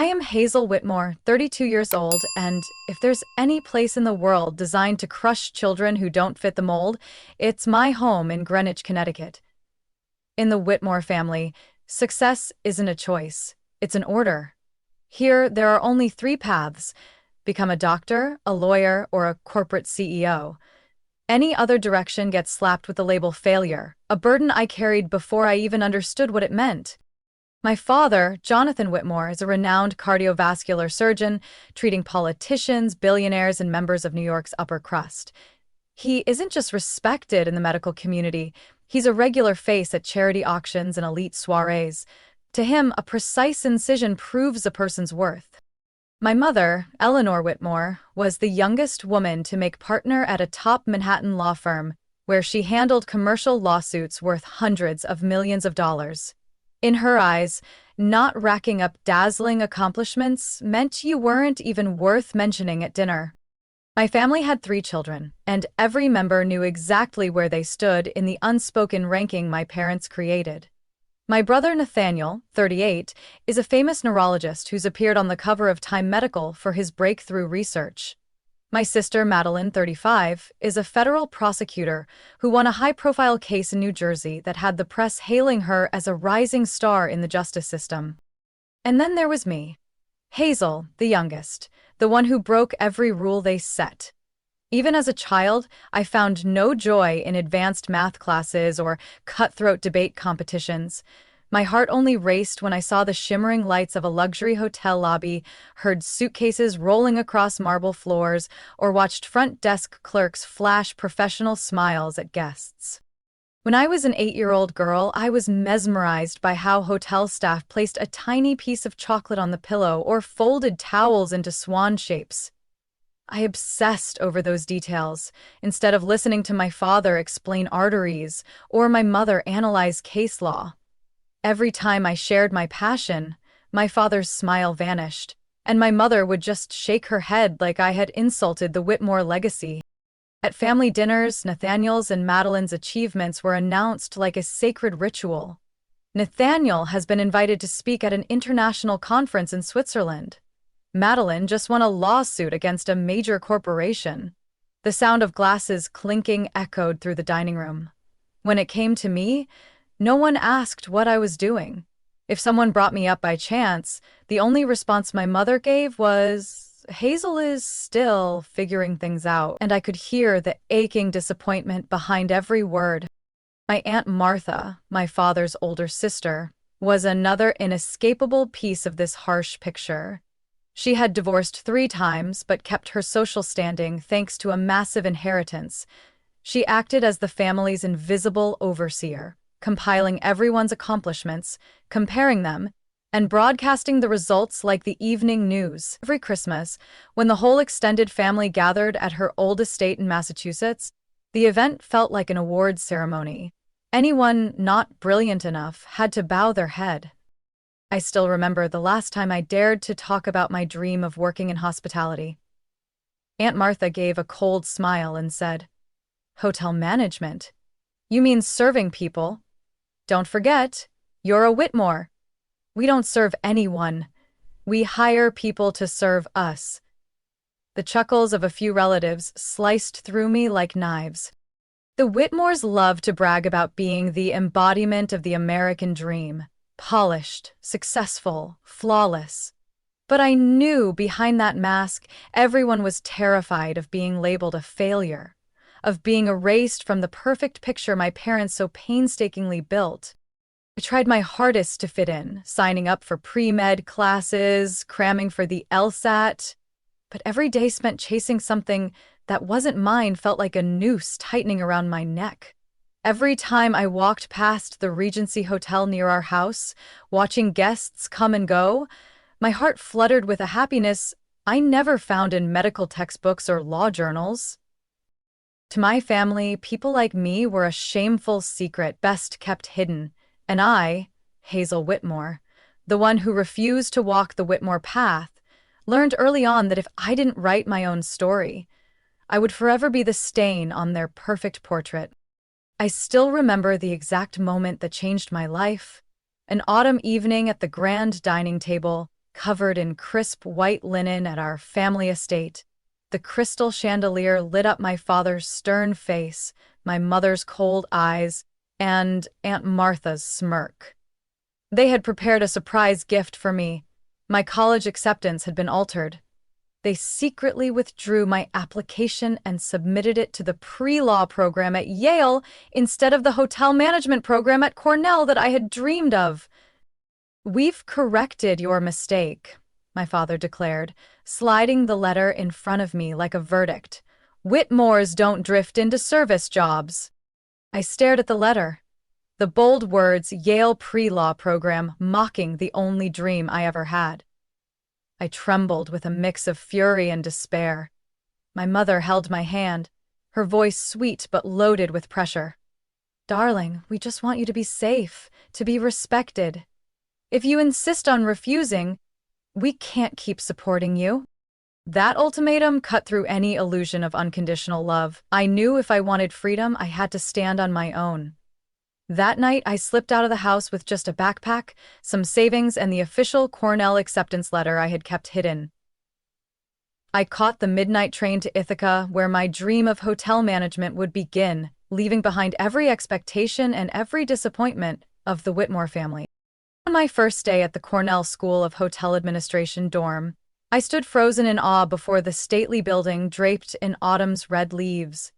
am Hazel Whitmore, 32 years old, and if there's any place in the world designed to crush children who don't fit the mold, it's my home in Greenwich, Connecticut. In the Whitmore family, success isn't a choice, it's an order. Here, there are only three paths: become a doctor, a lawyer, or a corporate CEO. Any other direction gets slapped with the label failure, a burden I carried before I even understood what it meant. My father, Jonathan Whitmore, is a renowned cardiovascular surgeon treating politicians, billionaires, and members of New York's upper crust. He isn't just respected in the medical community, he's a regular face at charity auctions and elite soirees. To him, a precise incision proves a person's worth. My mother, Eleanor Whitmore, was the youngest woman to make partner at a top Manhattan law firm, where she handled commercial lawsuits worth hundreds of millions of dollars. In her eyes, not racking up dazzling accomplishments meant you weren't even worth mentioning at dinner. My family had three children, and every member knew exactly where they stood in the unspoken ranking my parents created. My brother Nathaniel, 38, is a famous neurologist who's appeared on the cover of Time Medical for his breakthrough research. My sister Madeline, 35, is a federal prosecutor who won a high-profile case in New Jersey that had the press hailing her as a rising star in the justice system. And then there was me, Hazel, the youngest, the one who broke every rule they set. Even as a child, I found no joy in advanced math classes or cutthroat debate competitions. My heart only raced when I saw the shimmering lights of a luxury hotel lobby, heard suitcases rolling across marble floors, or watched front desk clerks flash professional smiles at guests. When I was an 8-year-old girl, I was mesmerized by how hotel staff placed a tiny piece of chocolate on the pillow or folded towels into swan shapes. I obsessed over those details, instead of listening to my father explain arteries or my mother analyze case law. Every time I shared my passion, my father's smile vanished, and my mother would just shake her head like I had insulted the Whitmore legacy. At family dinners, Nathaniel's and Madeline's achievements were announced like a sacred ritual. Nathaniel has been invited to speak at an international conference in Switzerland. Madeline just won a lawsuit against a major corporation. The sound of glasses clinking echoed through the dining room. When it came to me, no one asked what I was doing. If someone brought me up by chance, the only response my mother gave was, "Hazel is still figuring things out," and I could hear the aching disappointment behind every word. My Aunt Martha, my father's older sister, was another inescapable piece of this harsh picture. She had divorced 3 times but kept her social standing thanks to a massive inheritance. She acted as the family's invisible overseer, compiling everyone's accomplishments, comparing them, and broadcasting the results like the evening news. Every Christmas, when the whole extended family gathered at her old estate in Massachusetts, the event felt like an awards ceremony. Anyone not brilliant enough had to bow their head. I still remember the last time I dared to talk about my dream of working in hospitality. Aunt Martha gave a cold smile and said, "Hotel management? You mean serving people? Don't forget, you're a Whitmore. We don't serve anyone. We hire people to serve us." The chuckles of a few relatives sliced through me like knives. The Whitmores love to brag about being the embodiment of the American dream, polished, successful, flawless. But I knew behind that mask, everyone was terrified of being labeled a failure, of being erased from the perfect picture my parents so painstakingly built. I tried my hardest to fit in, signing up for pre-med classes, cramming for the LSAT, but every day spent chasing something that wasn't mine felt like a noose tightening around my neck. Every time I walked past the Regency Hotel near our house, watching guests come and go, my heart fluttered with a happiness I never found in medical textbooks or law journals. To my family, people like me were a shameful secret best kept hidden, and I, Hazel Whitmore, the one who refused to walk the Whitmore path, learned early on that if I didn't write my own story, I would forever be the stain on their perfect portrait. I still remember the exact moment that changed my life. An autumn evening at the grand dining table, covered in crisp white linen at our family estate. The crystal chandelier lit up my father's stern face, my mother's cold eyes, and Aunt Martha's smirk. They had prepared a surprise gift for me. My college acceptance had been altered. They secretly withdrew my application and submitted it to the pre-law program at Yale instead of the hotel management program at Cornell that I had dreamed of. "We've corrected your mistake," my father declared, sliding the letter in front of me like a verdict. "Whitmores don't drift into service jobs." I stared at the letter. The bold words Yale pre-law program mocking the only dream I ever had. I trembled with a mix of fury and despair. My mother held my hand, her voice sweet but loaded with pressure. "Darling, we just want you to be safe, to be respected. If you insist on refusing, we can't keep supporting you." That ultimatum cut through any illusion of unconditional love. I knew if I wanted freedom, I had to stand on my own. That night, I slipped out of the house with just a backpack, some savings, and the official Cornell acceptance letter I had kept hidden. I caught the midnight train to Ithaca, where my dream of hotel management would begin, leaving behind every expectation and every disappointment of the Whitmore family. On my first day at the Cornell School of Hotel Administration dorm, I stood frozen in awe before the stately building draped in autumn's red leaves.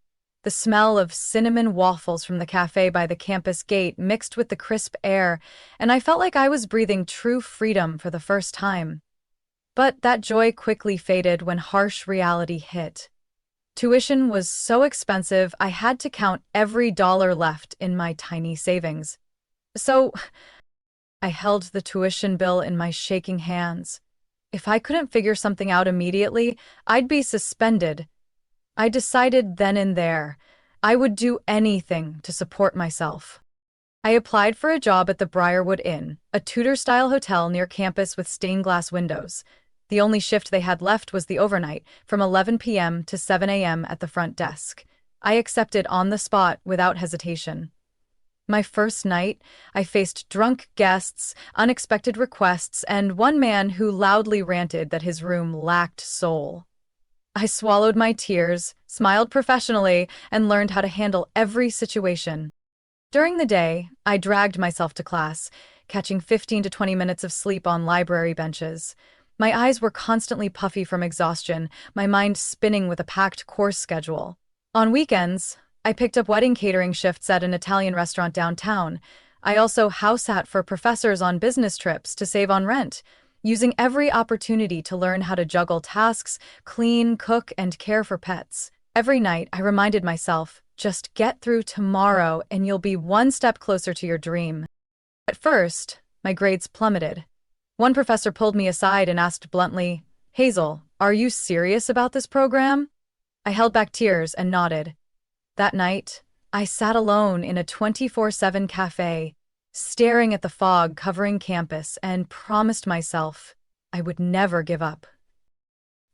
The smell of cinnamon waffles from the cafe by the campus gate mixed with the crisp air, and I felt like I was breathing true freedom for the first time. But that joy quickly faded when harsh reality hit. Tuition was so expensive, I had to count every dollar left in my tiny savings. So I held the tuition bill in my shaking hands. If I couldn't figure something out immediately, I'd be suspended. I decided then and there, I would do anything to support myself. I applied for a job at the Briarwood Inn, a Tudor-style hotel near campus with stained glass windows. The only shift they had left was the overnight, from 11 p.m. to 7 a.m. at the front desk. I accepted on the spot without hesitation. My first night, I faced drunk guests, unexpected requests, and one man who loudly ranted that his room lacked soul. I swallowed my tears, smiled professionally, and learned how to handle every situation. During the day, I dragged myself to class, catching 15 to 20 minutes of sleep on library benches. My eyes were constantly puffy from exhaustion, my mind spinning with a packed course schedule. On weekends, I picked up wedding catering shifts at an Italian restaurant downtown. I also house-sat for professors on business trips to save on rent, using every opportunity to learn how to juggle tasks, clean, cook, and care for pets. Every night, I reminded myself, just get through tomorrow and you'll be one step closer to your dream. At first, my grades plummeted. One professor pulled me aside and asked bluntly, "Hazel, are you serious about this program?" I held back tears and nodded. That night, I sat alone in a 24/7 cafe, staring at the fog covering campus, and promised myself I would never give up.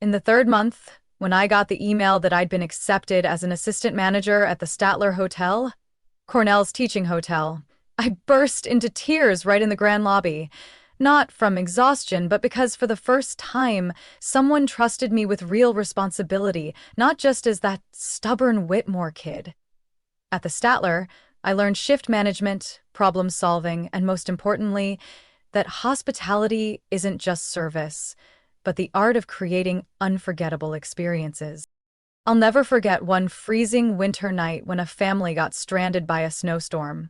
In the third month, when I got the email that I'd been accepted as an assistant manager at the Statler Hotel, Cornell's teaching hotel, I burst into tears right in the grand lobby. Not from exhaustion, but because for the first time, someone trusted me with real responsibility, not just as that stubborn Whitmore kid. At the Statler, I learned shift management, problem solving, and most importantly, that hospitality isn't just service, but the art of creating unforgettable experiences. I'll never forget one freezing winter night when a family got stranded by a snowstorm.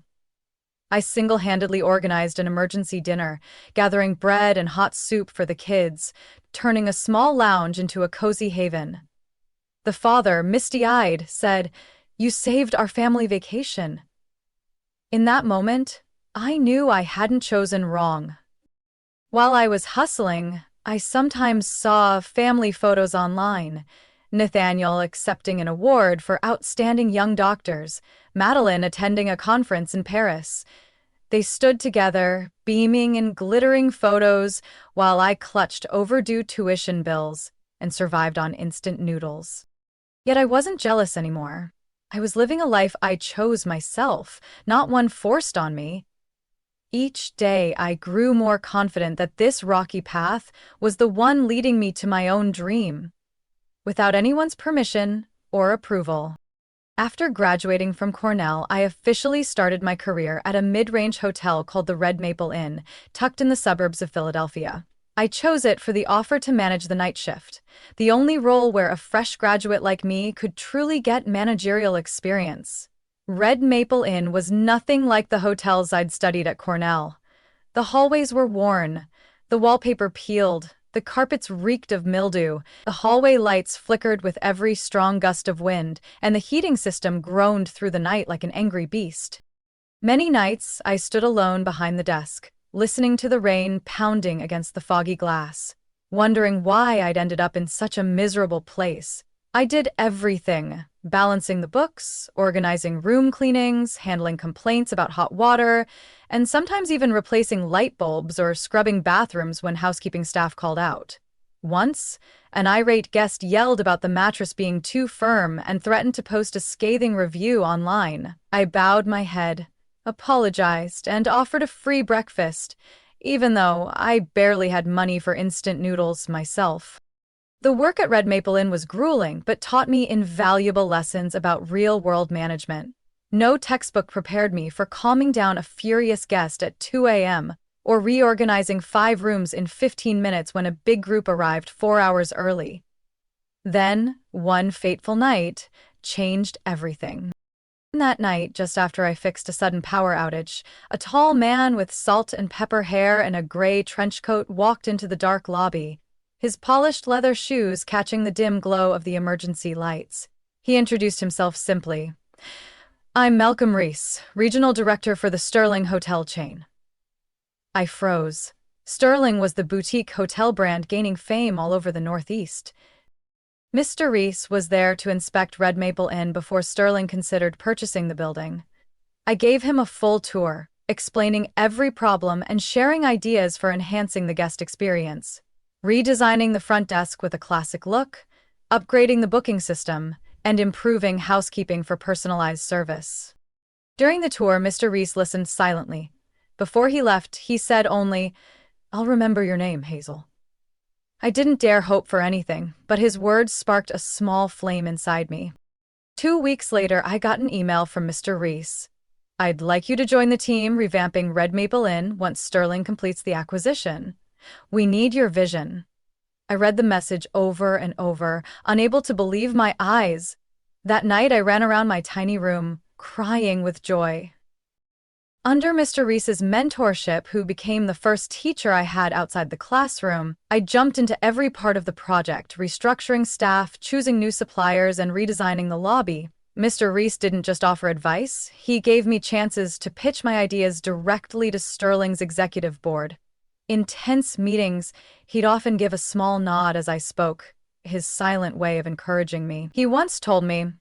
I single-handedly organized an emergency dinner, gathering bread and hot soup for the kids, turning a small lounge into a cozy haven. The father, misty-eyed, said, "You saved our family vacation." In that moment, I knew I hadn't chosen wrong. While I was hustling, I sometimes saw family photos online. Nathaniel accepting an award for outstanding young doctors, Madeline attending a conference in Paris. They stood together, beaming in glittering photos, while I clutched overdue tuition bills and survived on instant noodles. Yet I wasn't jealous anymore. I was living a life I chose myself, not one forced on me. Each day I grew more confident that this rocky path was the one leading me to my own dream, without anyone's permission or approval. After graduating from Cornell, I officially started my career at a mid-range hotel called the Red Maple Inn, tucked in the suburbs of Philadelphia. I chose it for the offer to manage the night shift, the only role where a fresh graduate like me could truly get managerial experience. Red Maple Inn was nothing like the hotels I'd studied at Cornell. The hallways were worn, the wallpaper peeled, the carpets reeked of mildew, the hallway lights flickered with every strong gust of wind, and the heating system groaned through the night like an angry beast. Many nights I stood alone behind the desk, listening to the rain pounding against the foggy glass, wondering why I'd ended up in such a miserable place. I did everything, balancing the books, organizing room cleanings, handling complaints about hot water, and sometimes even replacing light bulbs or scrubbing bathrooms when housekeeping staff called out. Once, an irate guest yelled about the mattress being too firm and threatened to post a scathing review online. I bowed my head, apologized, and offered a free breakfast, even though I barely had money for instant noodles myself. The work at Red Maple Inn was grueling, but taught me invaluable lessons about real-world management. No textbook prepared me for calming down a furious guest at 2 a.m. or reorganizing 5 rooms in 15 minutes when a big group arrived 4 hours early. Then, one fateful night changed everything. That night, just after I fixed a sudden power outage, a tall man with salt and pepper hair and a gray trench coat walked into the dark lobby, his polished leather shoes catching the dim glow of the emergency lights. He introduced himself simply. "I'm Malcolm Reese, Regional Director for the Sterling Hotel chain." I froze. Sterling was the boutique hotel brand gaining fame all over the Northeast. Mr. Reese was there to inspect Red Maple Inn before Sterling considered purchasing the building. I gave him a full tour, explaining every problem and sharing ideas for enhancing the guest experience. Redesigning the front desk with a classic look, upgrading the booking system, and improving housekeeping for personalized service. During the tour, Mr. Reese listened silently. Before he left, he said only, "I'll remember your name, Hazel." I didn't dare hope for anything, but his words sparked a small flame inside me. 2 weeks later, I got an email from Mr. Reese. "I'd like you to join the team revamping Red Maple Inn once Sterling completes the acquisition. We need your vision." I read the message over and over, unable to believe my eyes. That night I ran around my tiny room, crying with joy. Under Mr. Reese's mentorship, who became the first teacher I had outside the classroom, I jumped into every part of the project, restructuring staff, choosing new suppliers, and redesigning the lobby. Mr. Reese didn't just offer advice, he gave me chances to pitch my ideas directly to Sterling's executive board. In tense meetings, he'd often give a small nod as I spoke, his silent way of encouraging me. He once told me,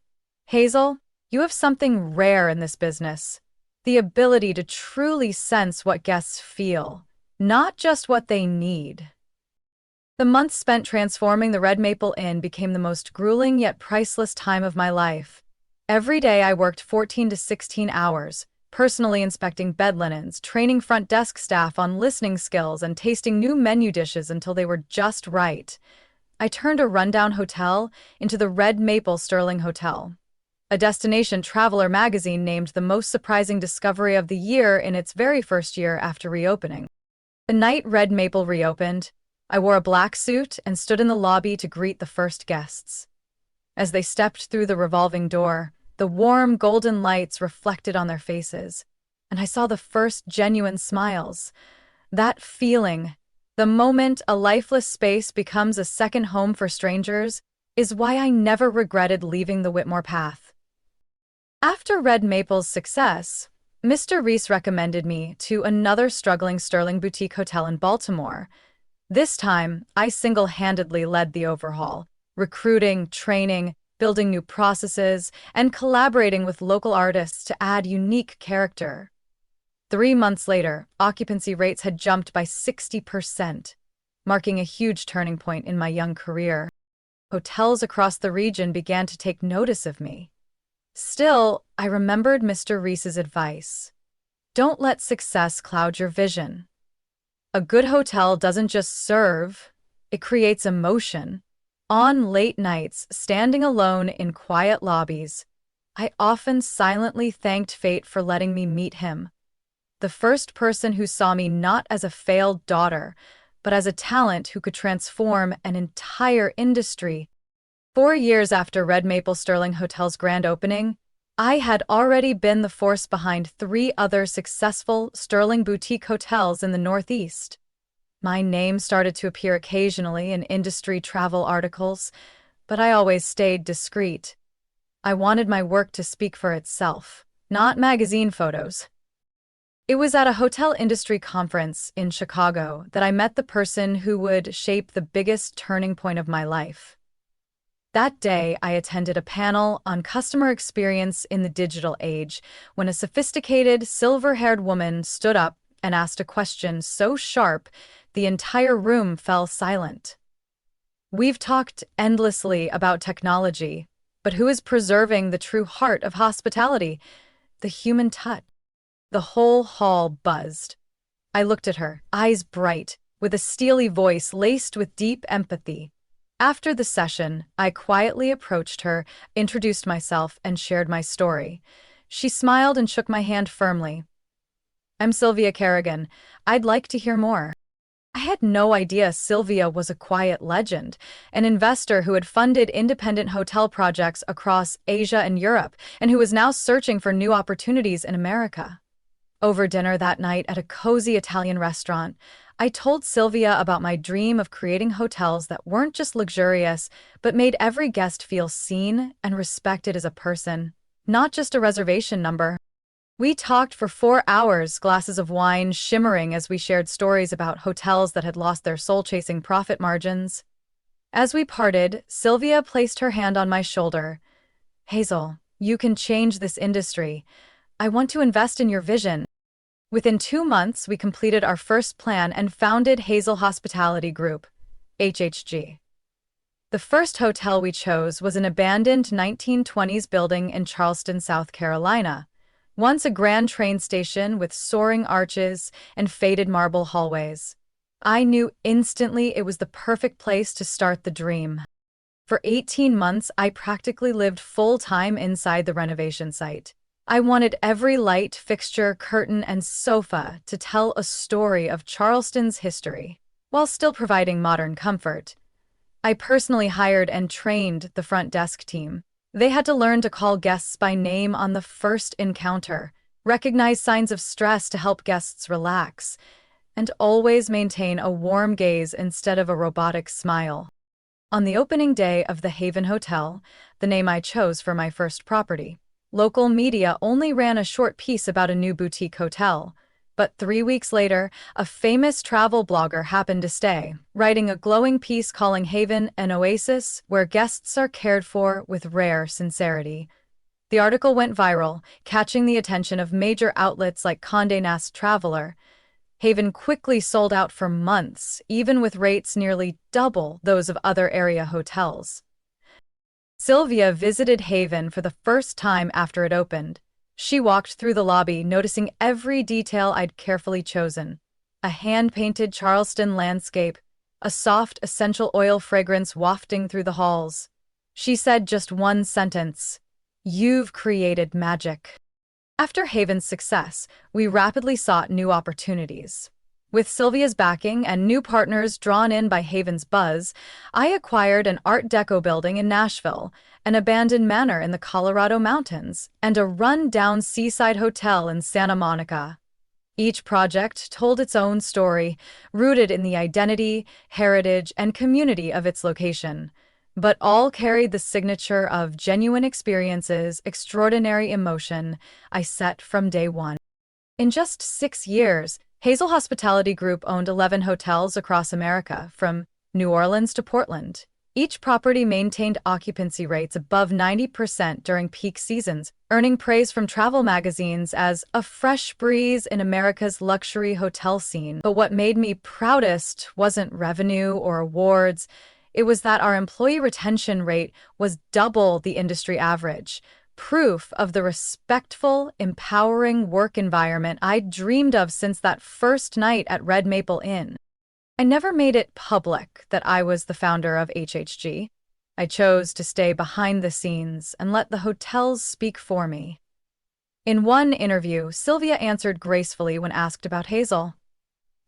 "Hazel, you have something rare in this business. The ability to truly sense what guests feel, not just what they need." The months spent transforming the Red Maple Inn became the most grueling yet priceless time of my life. Every day I worked 14 to 16 hours, personally inspecting bed linens, training front desk staff on listening skills, and tasting new menu dishes until they were just right. I turned a rundown hotel into the Red Maple Sterling Hotel. A Destination Traveler magazine named the most surprising discovery of the year in its very first year after reopening. The night Red Maple reopened, I wore a black suit and stood in the lobby to greet the first guests. As they stepped through the revolving door, the warm golden lights reflected on their faces, and I saw the first genuine smiles. That feeling, the moment a lifeless space becomes a second home for strangers, is why I never regretted leaving the Whitmore path. After Red Maple's success, Mr. Reese recommended me to another struggling Sterling boutique hotel in Baltimore. This time, I single-handedly led the overhaul, recruiting, training, building new processes, and collaborating with local artists to add unique character. 3 months later, occupancy rates had jumped by 60%, marking a huge turning point in my young career. Hotels across the region began to take notice of me. Still, I remembered Mr. Reese's advice. Don't let success cloud your vision. A good hotel doesn't just serve, it creates emotion. On late nights, standing alone in quiet lobbies, I often silently thanked fate for letting me meet him. The first person who saw me not as a failed daughter, but as a talent who could transform an entire industry. 4 years after Red Maple Sterling Hotel's grand opening, I had already been the force behind 3 other successful Sterling boutique hotels in the Northeast. My name started to appear occasionally in industry travel articles, but I always stayed discreet. I wanted my work to speak for itself, not magazine photos. It was at a hotel industry conference in Chicago that I met the person who would shape the biggest turning point of my life. That day, I attended a panel on customer experience in the digital age when a sophisticated, silver-haired woman stood up and asked a question so sharp the entire room fell silent. We've talked endlessly about technology, but who is preserving the true heart of hospitality? The human touch. The whole hall buzzed. I looked at her, eyes bright, with a steely voice laced with deep empathy. After the session, I quietly approached her, introduced myself, and shared my story. She smiled and shook my hand firmly. "I'm Sylvia Kerrigan. I'd like to hear more." I had no idea Sylvia was a quiet legend, an investor who had funded independent hotel projects across Asia and Europe, and who was now searching for new opportunities in America. Over dinner that night at a cozy Italian restaurant, I told Sylvia about my dream of creating hotels that weren't just luxurious, but made every guest feel seen and respected as a person, not just a reservation number. We talked for 4 hours, glasses of wine shimmering as we shared stories about hotels that had lost their soul-chasing profit margins. As we parted, Sylvia placed her hand on my shoulder. "Hazel, you can change this industry. I want to invest in your vision." Within 2 months, we completed our first plan and founded Hazel Hospitality Group, HHG. The first hotel we chose was an abandoned 1920s building in Charleston, South Carolina, once a grand train station with soaring arches and faded marble hallways. I knew instantly it was the perfect place to start the dream. For 18 months, I practically lived full-time inside the renovation site. I wanted every light, fixture, curtain, and sofa to tell a story of Charleston's history, while still providing modern comfort. I personally hired and trained the front desk team. They had to learn to call guests by name on the first encounter, recognize signs of stress to help guests relax, and always maintain a warm gaze instead of a robotic smile. On the opening day of the Haven Hotel, the name I chose for my first property, local media only ran a short piece about a new boutique hotel. But 3 weeks later, a famous travel blogger happened to stay, writing a glowing piece calling Haven an oasis where guests are cared for with rare sincerity. The article went viral, catching the attention of major outlets like Condé Nast Traveler. Haven quickly sold out for months, even with rates nearly double those of other area hotels. Sylvia visited Haven for the first time after it opened. She walked through the lobby, noticing every detail I'd carefully chosen. A hand-painted Charleston landscape, a soft essential oil fragrance wafting through the halls. She said just one sentence: "You've created magic." After Haven's success, we rapidly sought new opportunities. With Sylvia's backing and new partners drawn in by Haven's buzz, I acquired an Art Deco building in Nashville, an abandoned manor in the Colorado mountains, and a run-down seaside hotel in Santa Monica. Each project told its own story, rooted in the identity, heritage, and community of its location, but all carried the signature of genuine experiences, extraordinary emotion I set from day one. In just 6 years, Hazel Hospitality Group owned 11 hotels across America, from New Orleans to Portland. Each property maintained occupancy rates above 90% during peak seasons, earning praise from travel magazines as a fresh breeze in America's luxury hotel scene. But what made me proudest wasn't revenue or awards. It was that our employee retention rate was double the industry average. proof of the respectful, empowering work environment I'd dreamed of since that first night at Red Maple Inn. I never made it public that I was the founder of HHG. I chose to stay behind the scenes and let the hotels speak for me. In one interview, Sylvia answered gracefully when asked about Hazel.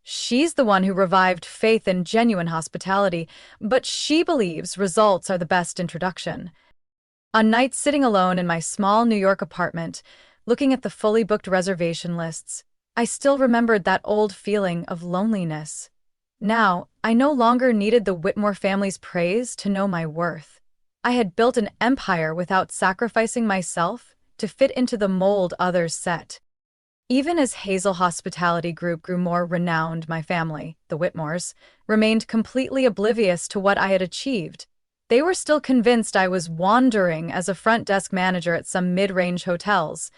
She's the one who revived faith in genuine hospitality, but she believes results are the best introduction. On nights sitting alone in my small New York apartment, looking at the fully booked reservation lists, I still remembered that old feeling of loneliness. Now, I no longer needed the Whitmore family's praise to know my worth. I had built an empire without sacrificing myself to fit into the mold others set. Even as Hazel Hospitality Group grew more renowned, my family, the Whitmores, remained completely oblivious to what I had achieved. They were still convinced I was wandering as a front desk manager at some mid-range hotels,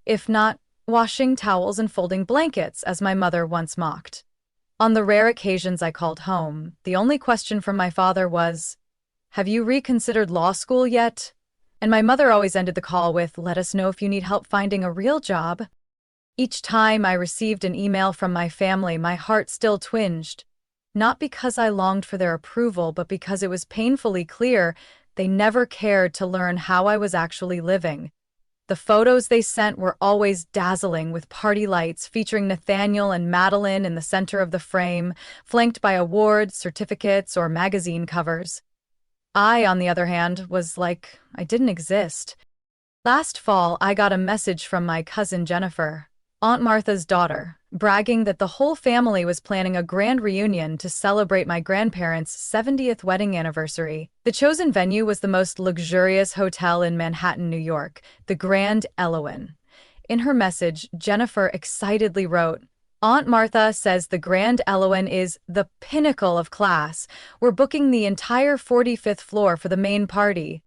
if not washing towels and folding blankets, as my mother once mocked. On the rare occasions I called home, the only question from my father was, "Have you reconsidered law school yet?" And my mother always ended the call with, "Let us know if you need help finding a real job." Each time I received an email from my family, my heart still twinged. Not because I longed for their approval, but because it was painfully clear they never cared to learn how I was actually living. The photos they sent were always dazzling, with party lights featuring Nathaniel and Madeline in the center of the frame, flanked by awards, certificates, or magazine covers. I, on the other hand, was like I didn't exist. Last fall, I got a message from my cousin Jennifer, Aunt Martha's daughter, bragging that the whole family was planning a grand reunion to celebrate my grandparents' 70th wedding anniversary. The chosen venue was the most luxurious hotel in Manhattan, New York, the Grand Eloin. In her message, Jennifer excitedly wrote, "Aunt Martha says the Grand Eloin is the pinnacle of class. We're booking the entire 45th floor for the main party."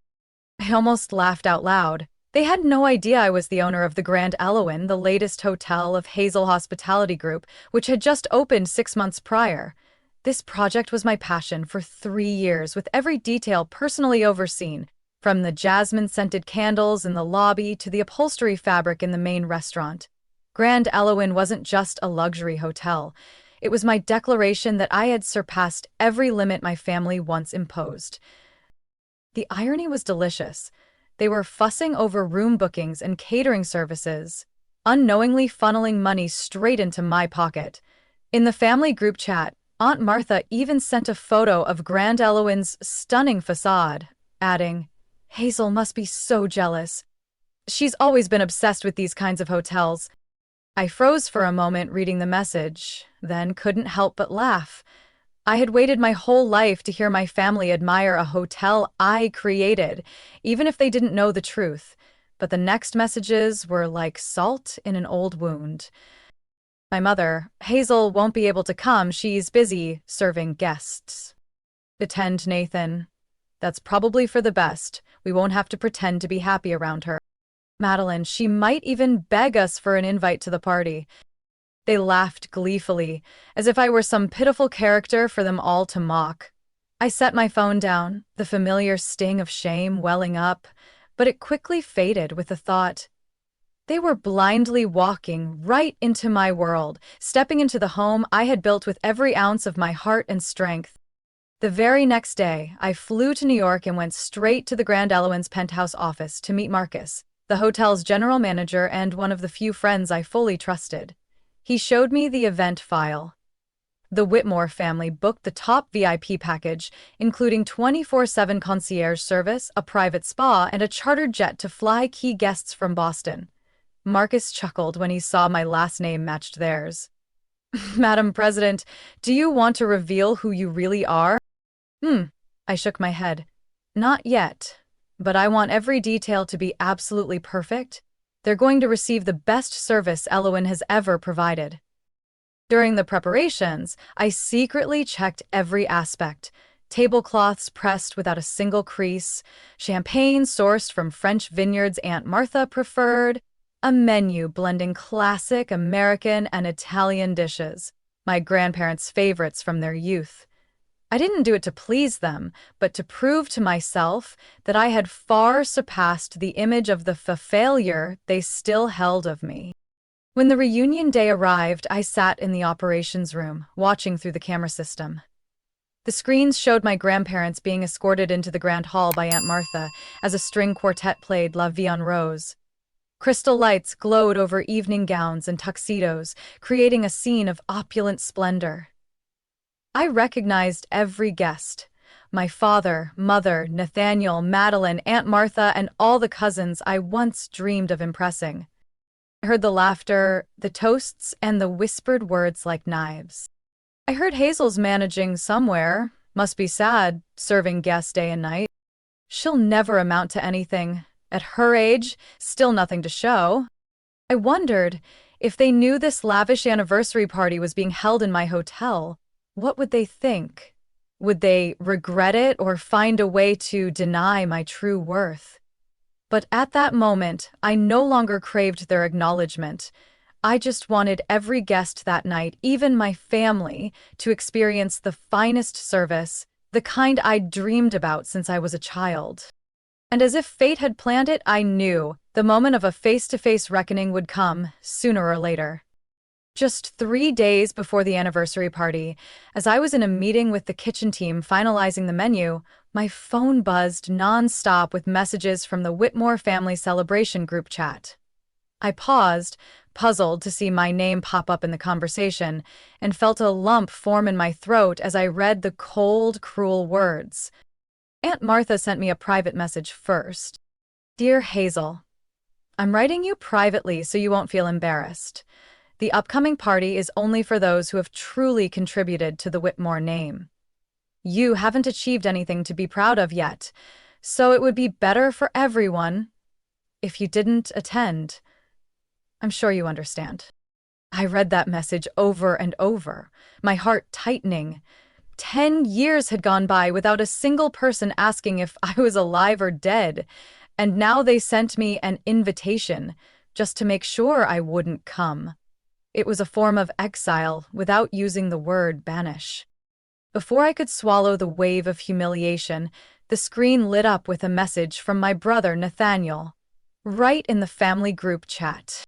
I almost laughed out loud. They had no idea I was the owner of the Grand Eloin, the latest hotel of Hazel Hospitality Group, which had just opened 6 months prior. This project was my passion for 3 years, with every detail personally overseen, from the jasmine-scented candles in the lobby to the upholstery fabric in the main restaurant. Grand Eloin wasn't just a luxury hotel. It was my declaration that I had surpassed every limit my family once imposed. The irony was delicious. They were fussing over room bookings and catering services, unknowingly funneling money straight into my pocket. In the family group chat, Aunt Martha even sent a photo of Grand Eloin's stunning facade, adding, "Hazel must be so jealous. She's always been obsessed with these kinds of hotels." I froze for a moment reading the message, then couldn't help but laugh. I had waited my whole life to hear my family admire a hotel I created, even if they didn't know the truth. But the next messages were like salt in an old wound. My mother, "Hazel won't be able to come. She's busy serving guests." "Attend, Nathan. That's probably for the best. We won't have to pretend to be happy around her." "Madeline, she might even beg us for an invite to the party." They laughed gleefully, as if I were some pitiful character for them all to mock. I set my phone down, the familiar sting of shame welling up, but it quickly faded with the thought, they were blindly walking right into my world, stepping into the home I had built with every ounce of my heart and strength. The very next day, I flew to New York and went straight to the Grand Eloin's penthouse office to meet Marcus, the hotel's general manager and one of the few friends I fully trusted. He showed me the event file. The Whitmore family booked the top VIP package, including 24/7 concierge service, a private spa, and a chartered jet to fly key guests from Boston. Marcus chuckled when he saw my last name matched theirs. "Madam President, do you want to reveal who you really are?" I shook my head. "Not yet, but I want every detail to be absolutely perfect. They're going to receive the best service Eloin has ever provided." During the preparations, I secretly checked every aspect. Tablecloths pressed without a single crease, champagne sourced from French vineyards Aunt Martha preferred, a menu blending classic American and Italian dishes, my grandparents' favorites from their youth. I didn't do it to please them, but to prove to myself that I had far surpassed the image of the failure they still held of me. When the reunion day arrived, I sat in the operations room, watching through the camera system. The screens showed my grandparents being escorted into the grand hall by Aunt Martha as a string quartet played La Vie en Rose. Crystal lights glowed over evening gowns and tuxedos, creating a scene of opulent splendor. I recognized every guest. My father, mother, Nathaniel, Madeline, Aunt Martha, and all the cousins I once dreamed of impressing. I heard the laughter, the toasts, and the whispered words like knives. I heard Hazel's managing somewhere. Must be sad, serving guests day and night. She'll never amount to anything. At her age, still nothing to show. I wondered, if they knew this lavish anniversary party was being held in my hotel, what would they think? Would they regret it or find a way to deny my true worth? But at that moment, I no longer craved their acknowledgement. I just wanted every guest that night, even my family, to experience the finest service, the kind I'd dreamed about since I was a child. And as if fate had planned it, I knew the moment of a face-to-face reckoning would come, sooner or later. Just 3 days before the anniversary party, as I was in a meeting with the kitchen team finalizing the menu, my phone buzzed non-stop with messages from the Whitmore family celebration group chat. I paused, puzzled to see my name pop up in the conversation, and felt a lump form in my throat as I read the cold, cruel words. Aunt Martha sent me a private message first. Dear Hazel, I'm writing you privately so you won't feel embarrassed. The upcoming party is only for those who have truly contributed to the Whitmore name. You haven't achieved anything to be proud of yet, so it would be better for everyone if you didn't attend. I'm sure you understand. I read that message over and over, my heart tightening. 10 years had gone by without a single person asking if I was alive or dead, and now they sent me an invitation just to make sure I wouldn't come. It was a form of exile without using the word banish. Before I could swallow the wave of humiliation, the screen lit up with a message from my brother Nathaniel, right in the family group chat.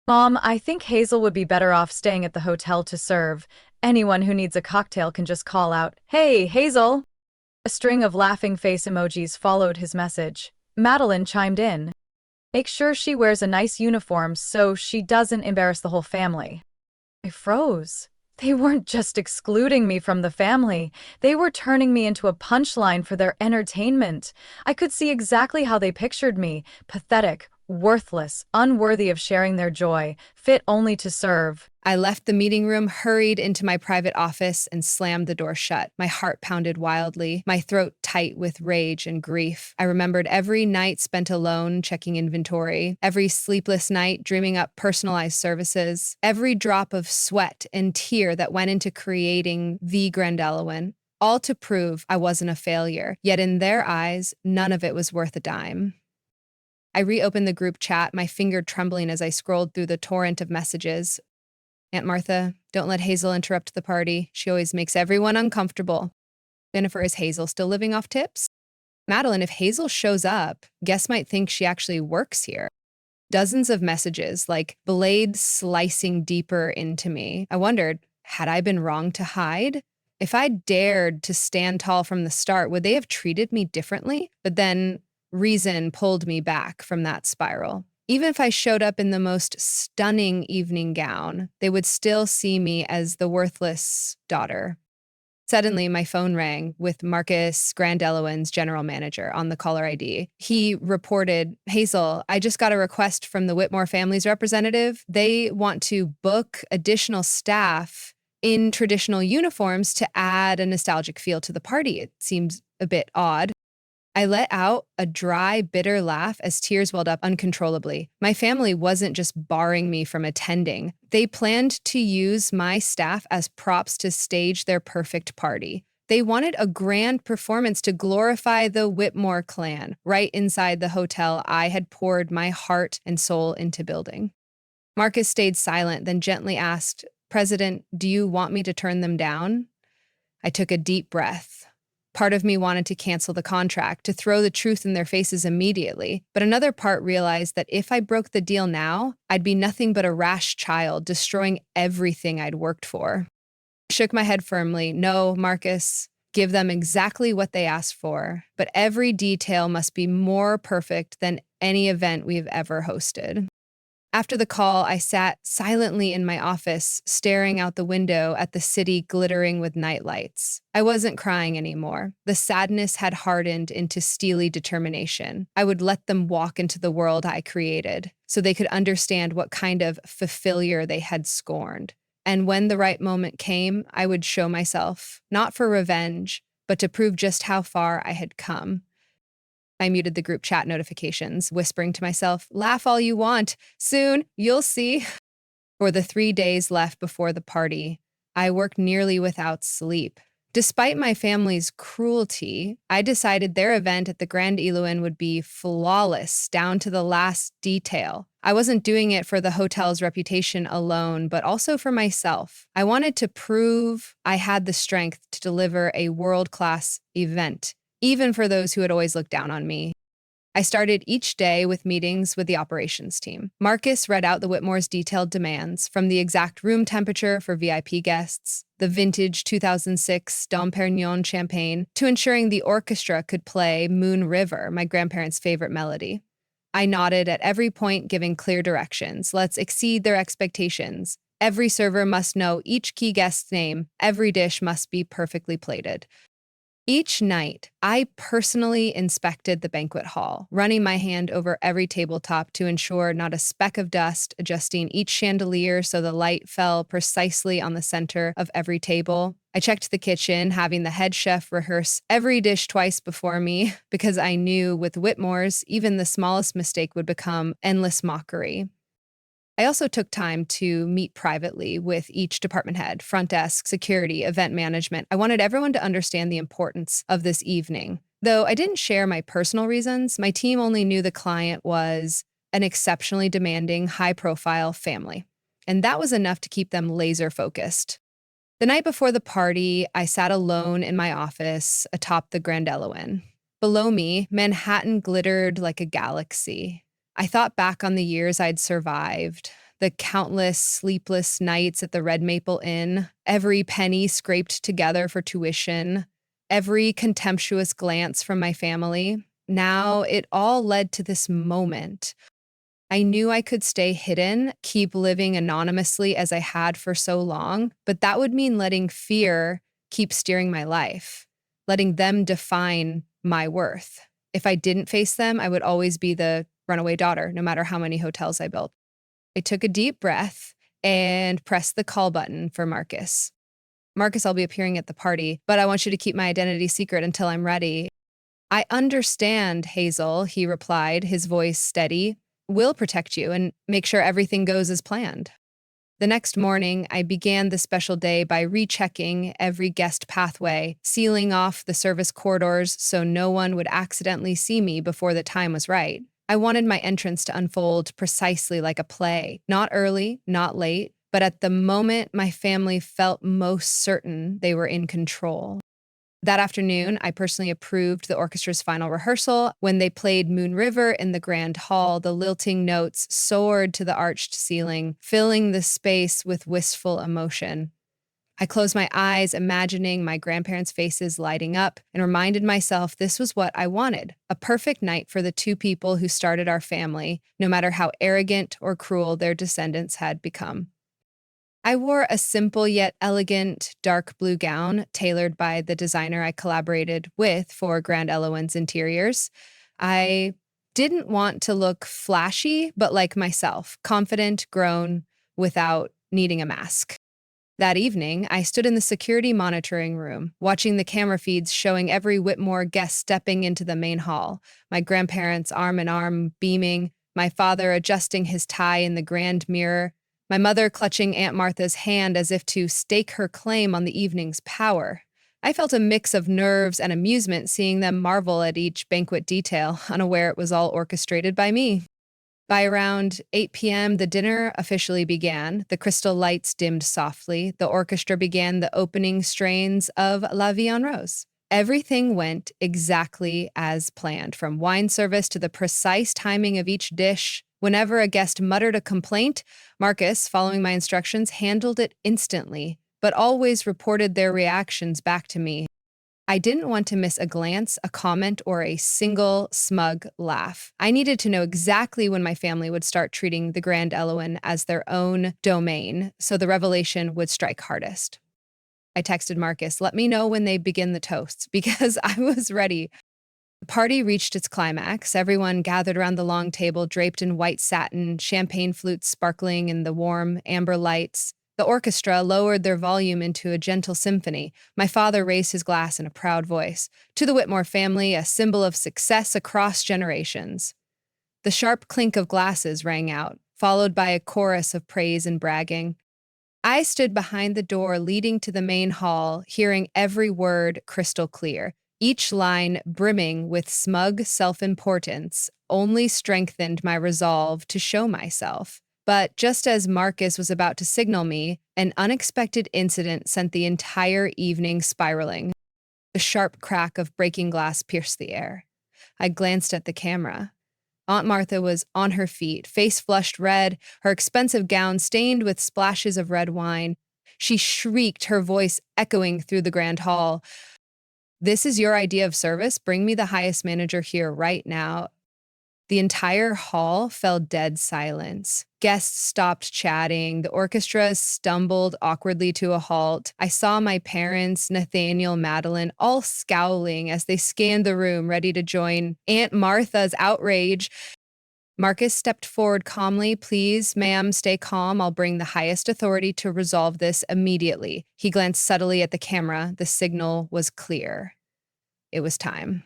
Mom, I think Hazel would be better off staying at the hotel to serve. Anyone who needs a cocktail can just call out, "Hey, Hazel!" A string of laughing face emojis followed his message. Madeline chimed in. Make sure she wears a nice uniform so she doesn't embarrass the whole family. I froze. They weren't just excluding me from the family. They were turning me into a punchline for their entertainment. I could see exactly how they pictured me. Pathetic, worthless, unworthy of sharing their joy, fit only to serve. I left the meeting room, hurried into my private office, and slammed the door shut. My heart pounded wildly, my throat tight with rage and grief. I remembered every night spent alone checking inventory, every sleepless night dreaming up personalized services, every drop of sweat and tear that went into creating the Grandellowan, all to prove I wasn't a failure. Yet in their eyes, none of it was worth a dime. I reopened the group chat, my finger trembling as I scrolled through the torrent of messages. Aunt Martha, don't let Hazel interrupt the party. She always makes everyone uncomfortable. Jennifer, is Hazel still living off tips? Madeline, if Hazel shows up, guests might think she actually works here. Dozens of messages, like blades slicing deeper into me. I wondered, had I been wrong to hide? If I dared to stand tall from the start, would they have treated me differently? But then reason pulled me back from that spiral. Even if I showed up in the most stunning evening gown, they would still see me as the worthless daughter. Suddenly, my phone rang with Marcus Grandellowan's general manager on the caller ID. He reported, Hazel, I just got a request from the Whitmore family's representative. They want to book additional staff in traditional uniforms to add a nostalgic feel to the party. It seems a bit odd. I let out a dry, bitter laugh as tears welled up uncontrollably. My family wasn't just barring me from attending. They planned to use my staff as props to stage their perfect party. They wanted a grand performance to glorify the Whitmore clan right inside the hotel I had poured my heart and soul into building. Marcus stayed silent, then gently asked, President, do you want me to turn them down? I took a deep breath. Part of me wanted to cancel the contract, to throw the truth in their faces immediately, but another part realized that if I broke the deal now, I'd be nothing but a rash child, destroying everything I'd worked for. I shook my head firmly. No, Marcus, give them exactly what they asked for, but every detail must be more perfect than any event we've ever hosted. After the call, I sat silently in my office, staring out the window at the city glittering with nightlights. I wasn't crying anymore. The sadness had hardened into steely determination. I would let them walk into the world I created, so they could understand what kind of failure they had scorned. And when the right moment came, I would show myself, not for revenge, but to prove just how far I had come. I muted the group chat notifications, whispering to myself, laugh all you want. Soon, you'll see. For the 3 days left before the party, I worked nearly without sleep. Despite my family's cruelty, I decided their event at the Grand Iloan would be flawless, down to the last detail. I wasn't doing it for the hotel's reputation alone, but also for myself. I wanted to prove I had the strength to deliver a world-class event, even for those who had always looked down on me. I started each day with meetings with the operations team. Marcus read out the Whitmore's detailed demands, from the exact room temperature for VIP guests, the vintage 2006 Dom Perignon champagne, to ensuring the orchestra could play Moon River, my grandparents' favorite melody. I nodded at every point, giving clear directions. Let's exceed their expectations. Every server must know each key guest's name. Every dish must be perfectly plated. Each night, I personally inspected the banquet hall, running my hand over every tabletop to ensure not a speck of dust, adjusting each chandelier so the light fell precisely on the center of every table. I checked the kitchen, having the head chef rehearse every dish twice before me, because I knew with Whitmore's, even the smallest mistake would become endless mockery. I also took time to meet privately with each department head, front desk, security, event management. I wanted everyone to understand the importance of this evening. Though I didn't share my personal reasons, my team only knew the client was an exceptionally demanding, high-profile family. And that was enough to keep them laser-focused. The night before the party, I sat alone in my office atop the Grand Eloan. Below me, Manhattan glittered like a galaxy. I thought back on the years I'd survived, the countless sleepless nights at the Red Maple Inn, every penny scraped together for tuition, every contemptuous glance from my family. Now it all led to this moment. I knew I could stay hidden, keep living anonymously as I had for so long, but that would mean letting fear keep steering my life, letting them define my worth. If I didn't face them, I would always be the runaway daughter, no matter how many hotels I built. I took a deep breath and pressed the call button for Marcus. Marcus, I'll be appearing at the party, but I want you to keep my identity secret until I'm ready. I understand, Hazel, he replied, his voice steady. We'll protect you and make sure everything goes as planned. The next morning, I began the special day by rechecking every guest pathway, sealing off the service corridors so no one would accidentally see me before the time was right. I wanted my entrance to unfold precisely like a play, not early, not late, but at the moment my family felt most certain they were in control. That afternoon, I personally approved the orchestra's final rehearsal. When they played Moon River in the grand hall, the lilting notes soared to the arched ceiling, filling the space with wistful emotion. I closed my eyes, imagining my grandparents' faces lighting up, and reminded myself this was what I wanted, a perfect night for the two people who started our family, no matter how arrogant or cruel their descendants had become. I wore a simple yet elegant dark blue gown tailored by the designer I collaborated with for Grand Eloan's interiors. I didn't want to look flashy, but like myself, confident, grown, without needing a mask. That evening, I stood in the security monitoring room, watching the camera feeds showing every Whitmore guest stepping into the main hall, my grandparents arm in arm, beaming, my father adjusting his tie in the grand mirror, my mother clutching Aunt Martha's hand as if to stake her claim on the evening's power. I felt a mix of nerves and amusement seeing them marvel at each banquet detail, unaware it was all orchestrated by me. By around 8 p.m., the dinner officially began. The crystal lights dimmed softly. The orchestra began the opening strains of La Vie en Rose. Everything went exactly as planned, from wine service to the precise timing of each dish. Whenever a guest muttered a complaint, Marcus, following my instructions, handled it instantly, but always reported their reactions back to me. I didn't want to miss a glance, a comment, or a single smug laugh. I needed to know exactly when my family would start treating the Grand Eloin as their own domain, so the revelation would strike hardest. I texted Marcus, let me know when they begin the toasts, because I was ready. The party reached its climax. Everyone gathered around the long table, draped in white satin, champagne flutes sparkling in the warm amber lights. The orchestra lowered their volume into a gentle symphony. My father raised his glass in a proud voice. To the Whitmore family, a symbol of success across generations. The sharp clink of glasses rang out, followed by a chorus of praise and bragging. I stood behind the door leading to the main hall, hearing every word crystal clear. Each line brimming with smug self-importance only strengthened my resolve to show myself. But just as Marcus was about to signal me, an unexpected incident sent the entire evening spiraling. The sharp crack of breaking glass pierced the air. I glanced at the camera. Aunt Martha was on her feet, face flushed red, her expensive gown stained with splashes of red wine. She shrieked, her voice echoing through the grand hall. This is your idea of service? Bring me the highest manager here right now. The entire hall fell dead silence. Guests stopped chatting. The orchestra stumbled awkwardly to a halt. I saw my parents, Nathaniel, Madeline, all scowling as they scanned the room, ready to join Aunt Martha's outrage. Marcus stepped forward calmly. Please, ma'am, stay calm. I'll bring the highest authority to resolve this immediately. He glanced subtly at the camera. The signal was clear. It was time.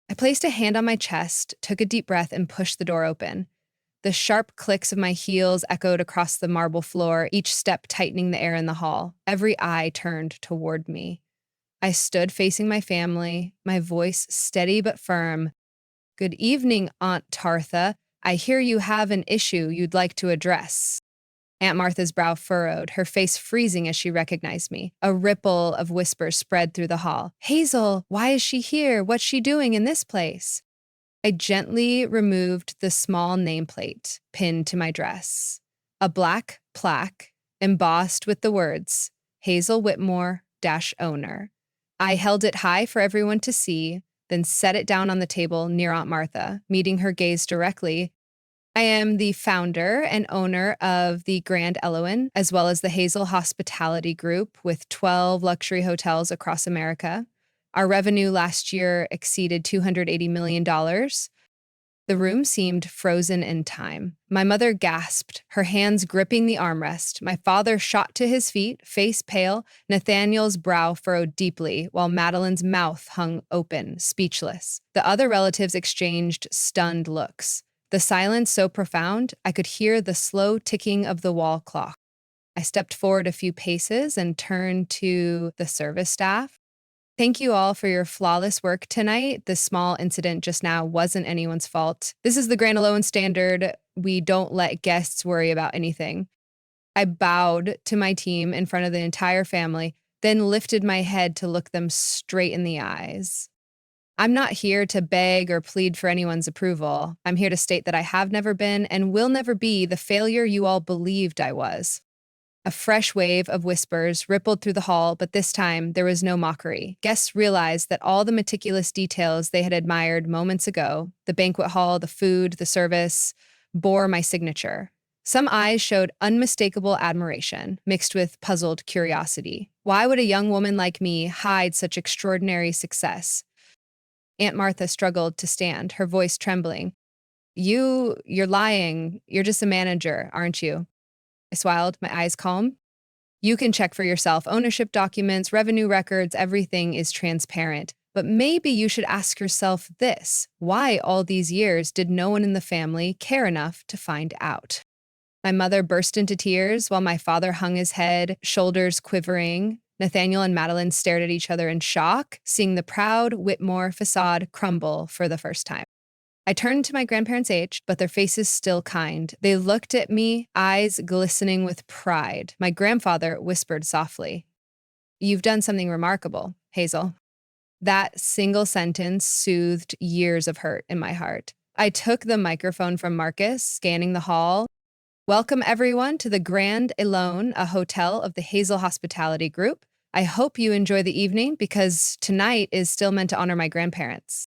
I placed a hand on my chest, took a deep breath, and pushed the door open. The sharp clicks of my heels echoed across the marble floor, each step tightening the air in the hall. Every eye turned toward me. I stood facing my family, my voice steady but firm. Good evening, Aunt Tartha. I hear you have an issue you'd like to address. Aunt Martha's brow furrowed, her face freezing as she recognized me. A ripple of whispers spread through the hall. Hazel, why is she here? What's she doing in this place? I gently removed the small nameplate pinned to my dress. A black plaque embossed with the words, Hazel Whitmore owner. I held it high for everyone to see, then set it down on the table near Aunt Martha, meeting her gaze directly. I am the founder and owner of the Grand Eloin, as well as the Hazel Hospitality Group with 12 luxury hotels across America. Our revenue last year exceeded $280 million. The room seemed frozen in time. My mother gasped, her hands gripping the armrest. My father shot to his feet, face pale. Nathaniel's brow furrowed deeply, while Madeline's mouth hung open, speechless. The other relatives exchanged stunned looks. The silence so profound, I could hear the slow ticking of the wall clock. I stepped forward a few paces and turned to the service staff. Thank you all for your flawless work tonight. This small incident just now wasn't anyone's fault. This is the Grand Eloin standard. We don't let guests worry about anything. I bowed to my team in front of the entire family, then lifted my head to look them straight in the eyes. I'm not here to beg or plead for anyone's approval. I'm here to state that I have never been and will never be the failure you all believed I was. A fresh wave of whispers rippled through the hall, but this time there was no mockery. Guests realized that all the meticulous details they had admired moments ago, the banquet hall, the food, the service, bore my signature. Some eyes showed unmistakable admiration, mixed with puzzled curiosity. Why would a young woman like me hide such extraordinary success? Aunt Martha struggled to stand, her voice trembling. You're lying. You're just a manager, aren't you? I smiled, my eyes calm. You can check for yourself. Ownership documents, revenue records, everything is transparent. But maybe you should ask yourself this. Why all these years did no one in the family care enough to find out? My mother burst into tears while my father hung his head, shoulders quivering. Nathaniel and Madeline stared at each other in shock, seeing the proud Whitmore facade crumble for the first time. I turned to my grandparents' age, but their faces still kind. They looked at me, eyes glistening with pride. My grandfather whispered softly, "You've done something remarkable, Hazel." That single sentence soothed years of hurt in my heart. I took the microphone from Marcus, scanning the hall. "Welcome, everyone, to the Grand Elone, a hotel of the Hazel Hospitality Group. I hope you enjoy the evening because tonight is still meant to honor my grandparents."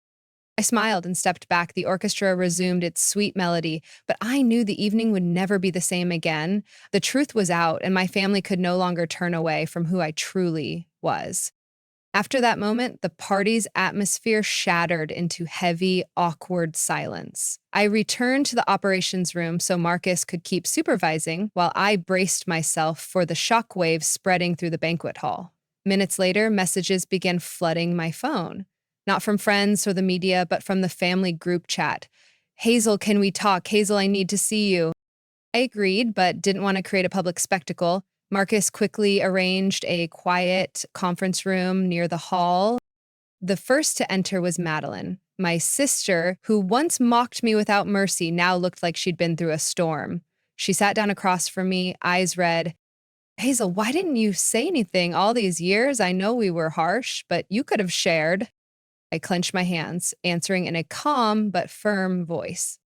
I smiled and stepped back. The orchestra resumed its sweet melody, but I knew the evening would never be the same again. The truth was out, and my family could no longer turn away from who I truly was. After that moment, the party's atmosphere shattered into heavy, awkward silence. I returned to the operations room so Marcus could keep supervising while I braced myself for the shockwaves spreading through the banquet hall. Minutes later, messages began flooding my phone. Not from friends or the media, but from the family group chat. "Hazel, can we talk? Hazel, I need to see you." I agreed, but didn't want to create a public spectacle. Marcus quickly arranged a quiet conference room near the hall. The first to enter was Madeline, my sister, who once mocked me without mercy, now looked like she'd been through a storm. She sat down across from me, eyes red. "Hazel, why didn't you say anything all these years? I know we were harsh, but you could have shared." I clenched my hands, answering in a calm but firm voice.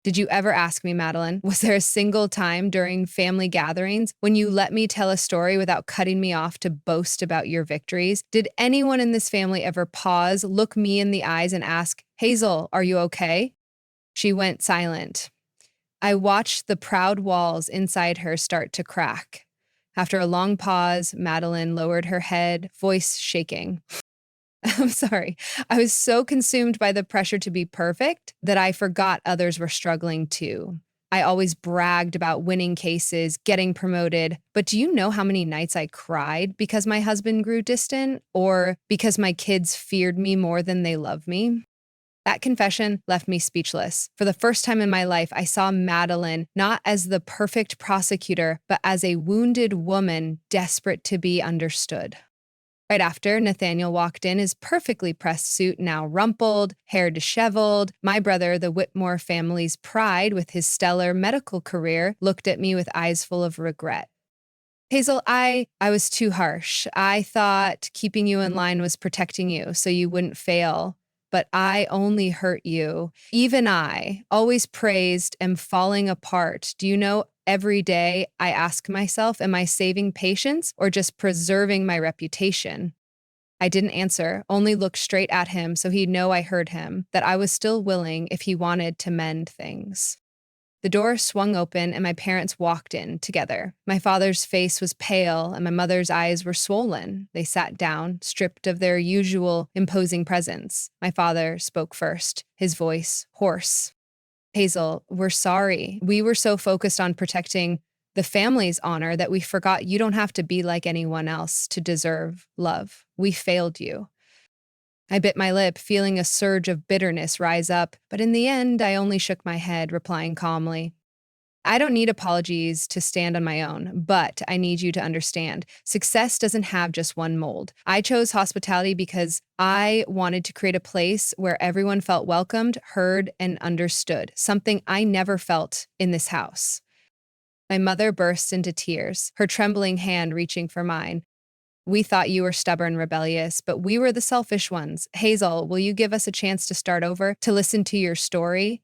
"Did you ever ask me, Madeline? Was there a single time during family gatherings when you let me tell a story without cutting me off to boast about your victories? Did anyone in this family ever pause, look me in the eyes, and ask, 'Hazel, are you okay?'" She went silent. I watched the proud walls inside her start to crack. After a long pause, Madeline lowered her head, voice shaking. "I'm sorry. I was so consumed by the pressure to be perfect that I forgot others were struggling too. I always bragged about winning cases, getting promoted, but do you know how many nights I cried because my husband grew distant or because my kids feared me more than they loved me?" That confession left me speechless. For the first time in my life, I saw Madeline not as the perfect prosecutor, but as a wounded woman desperate to be understood. Right after, Nathaniel walked in, his perfectly pressed suit now rumpled, hair disheveled. My brother, the Whitmore family's pride with his stellar medical career, looked at me with eyes full of regret. "Hazel, I was too harsh. I thought keeping you in line was protecting you so you wouldn't fail. But I only hurt you. Even I, always praised, am falling apart. Do you know, every day I ask myself, am I saving patience or just preserving my reputation?" I didn't answer, only looked straight at him so he'd know I heard him, that I was still willing if he wanted to mend things. The door swung open and my parents walked in together. My father's face was pale and my mother's eyes were swollen. They sat down, stripped of their usual imposing presence. My father spoke first, his voice hoarse. "Hazel, we're sorry. We were so focused on protecting the family's honor that we forgot you don't have to be like anyone else to deserve love. We failed you." I bit my lip, feeling a surge of bitterness rise up, but in the end, I only shook my head, replying calmly, "I don't need apologies to stand on my own, but I need you to understand. Success doesn't have just one mold. I chose hospitality because I wanted to create a place where everyone felt welcomed, heard, and understood, something I never felt in this house." My mother burst into tears, her trembling hand reaching for mine. "We thought you were stubborn, rebellious, but we were the selfish ones. Hazel, will you give us a chance to start over, to listen to your story?"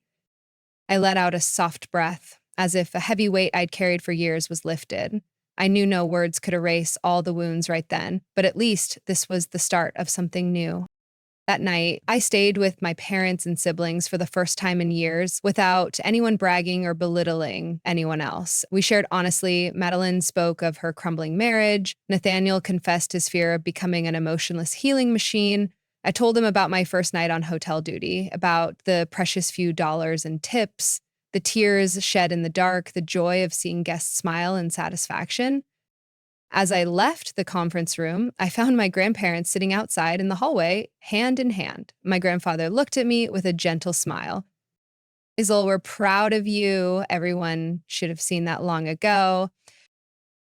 I let out a soft breath, as if a heavy weight I'd carried for years was lifted. I knew no words could erase all the wounds right then, but at least this was the start of something new. That night, I stayed with my parents and siblings for the first time in years without anyone bragging or belittling anyone else. We shared honestly. Madeline spoke of her crumbling marriage. Nathaniel confessed his fear of becoming an emotionless healing machine. I told him about my first night on hotel duty, about the precious few dollars in tips, the tears shed in the dark, the joy of seeing guests smile in satisfaction. As I left the conference room, I found my grandparents sitting outside in the hallway, hand in hand. My grandfather looked at me with a gentle smile. "Hazel, we're proud of you. Everyone should have seen that long ago."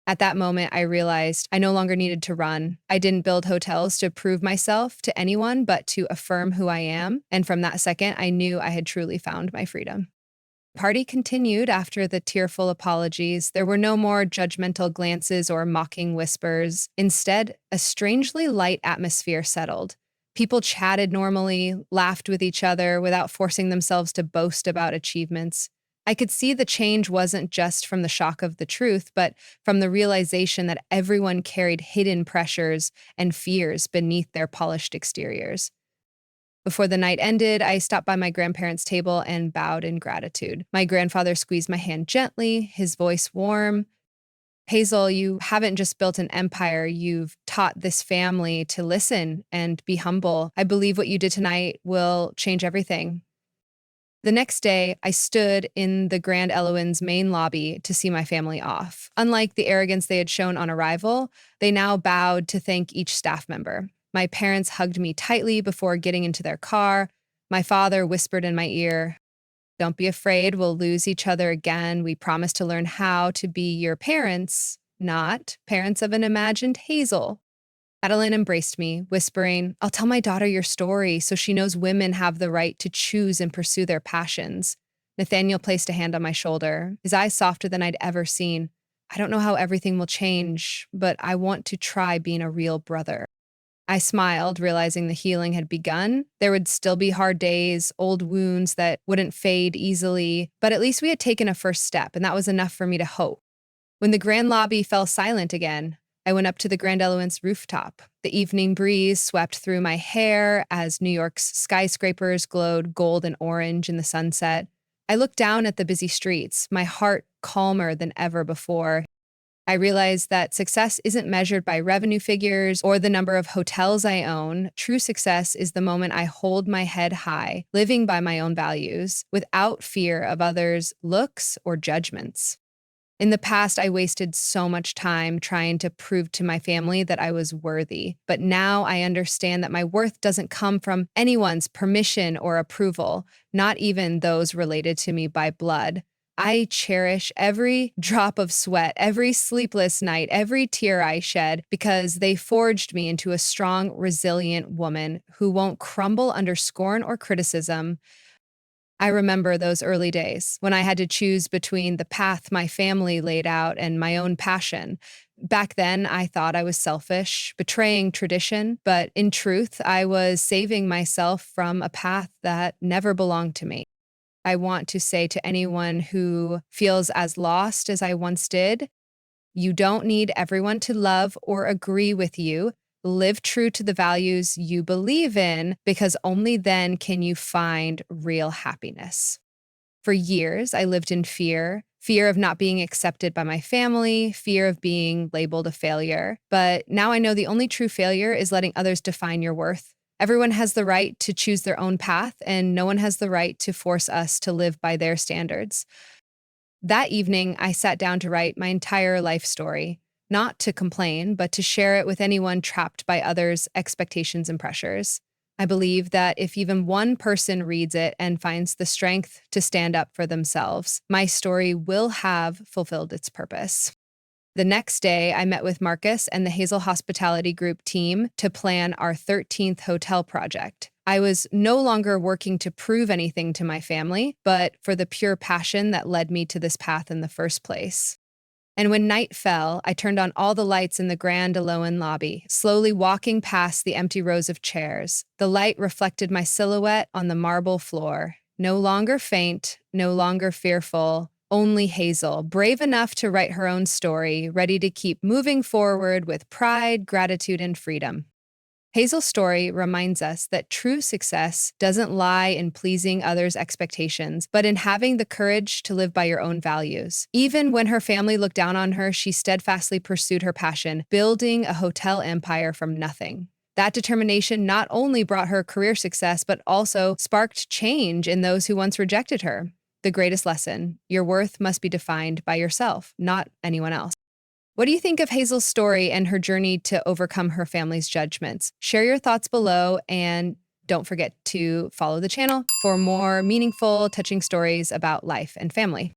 At that moment, I realized I no longer needed to run. I didn't build hotels to prove myself to anyone, but to affirm who I am. And from that second, I knew I had truly found my freedom. Party continued after the tearful apologies. There were no more judgmental glances or mocking whispers. Instead, a strangely light atmosphere settled. People chatted normally, laughed with each other without forcing themselves to boast about achievements. I could see the change wasn't just from the shock of the truth, but from the realization that everyone carried hidden pressures and fears beneath their polished exteriors. Before the night ended, I stopped by my grandparents' table and bowed in gratitude. My grandfather squeezed my hand gently, his voice warm. Hazel, you haven't just built an empire, you've taught this family to listen and be humble. I believe what you did tonight will change everything. The next day, I stood in the Grand Eloin's main lobby to see my family off. Unlike the arrogance they had shown on arrival, they now bowed to thank each staff member. My parents hugged me tightly before getting into their car. My father whispered in my ear, "Don't be afraid, we'll lose each other again. We promise to learn how to be your parents, not parents of an imagined Hazel." Madeline embraced me, whispering, "I'll tell my daughter your story so she knows women have the right to choose and pursue their passions." Nathaniel placed a hand on my shoulder, his eyes softer than I'd ever seen. "I don't know how everything will change, but I want to try being a real brother." I smiled, realizing the healing had begun. There would still be hard days, old wounds that wouldn't fade easily, but at least we had taken a first step, and that was enough for me to hope. When the grand lobby fell silent again, I went up to the Grand Eloin's rooftop. The evening breeze swept through my hair as New York's skyscrapers glowed gold and orange in the sunset. I looked down at the busy streets, my heart calmer than ever before. I realized that success isn't measured by revenue figures or the number of hotels I own. True success is the moment I hold my head high, living by my own values, without fear of others' looks or judgments. In the past, I wasted so much time trying to prove to my family that I was worthy. But now I understand that my worth doesn't come from anyone's permission or approval, not even those related to me by blood. I cherish every drop of sweat, every sleepless night, every tear I shed, because they forged me into a strong, resilient woman who won't crumble under scorn or criticism. I remember those early days when I had to choose between the path my family laid out and my own passion. Back then, I thought I was selfish, betraying tradition, but in truth, I was saving myself from a path that never belonged to me. I want to say to anyone who feels as lost as I once did, you don't need everyone to love or agree with you. Live true to the values you believe in, because only then can you find real happiness. For years, I lived in fear of not being accepted by my family, fear of being labeled a failure. But now I know the only true failure is letting others define your worth. Everyone has the right to choose their own path, and no one has the right to force us to live by their standards. That evening, I sat down to write my entire life story, not to complain, but to share it with anyone trapped by others' expectations and pressures. I believe that if even one person reads it and finds the strength to stand up for themselves, my story will have fulfilled its purpose. The next day, I met with Marcus and the Hazel Hospitality Group team to plan our 13th hotel project. I was no longer working to prove anything to my family, but for the pure passion that led me to this path in the first place. And when night fell, I turned on all the lights in the Grand Eloin lobby, slowly walking past the empty rows of chairs. The light reflected my silhouette on the marble floor. No longer faint, no longer fearful, only Hazel, brave enough to write her own story, ready to keep moving forward with pride, gratitude, and freedom. Hazel's story reminds us that true success doesn't lie in pleasing others' expectations, but in having the courage to live by your own values. Even when her family looked down on her, she steadfastly pursued her passion, building a hotel empire from nothing. That determination not only brought her career success, but also sparked change in those who once rejected her. The greatest lesson: your worth must be defined by yourself, not anyone else. What do you think of Hazel's story and her journey to overcome her family's judgments? Share your thoughts below, and don't forget to follow the channel for more meaningful, touching stories about life and family.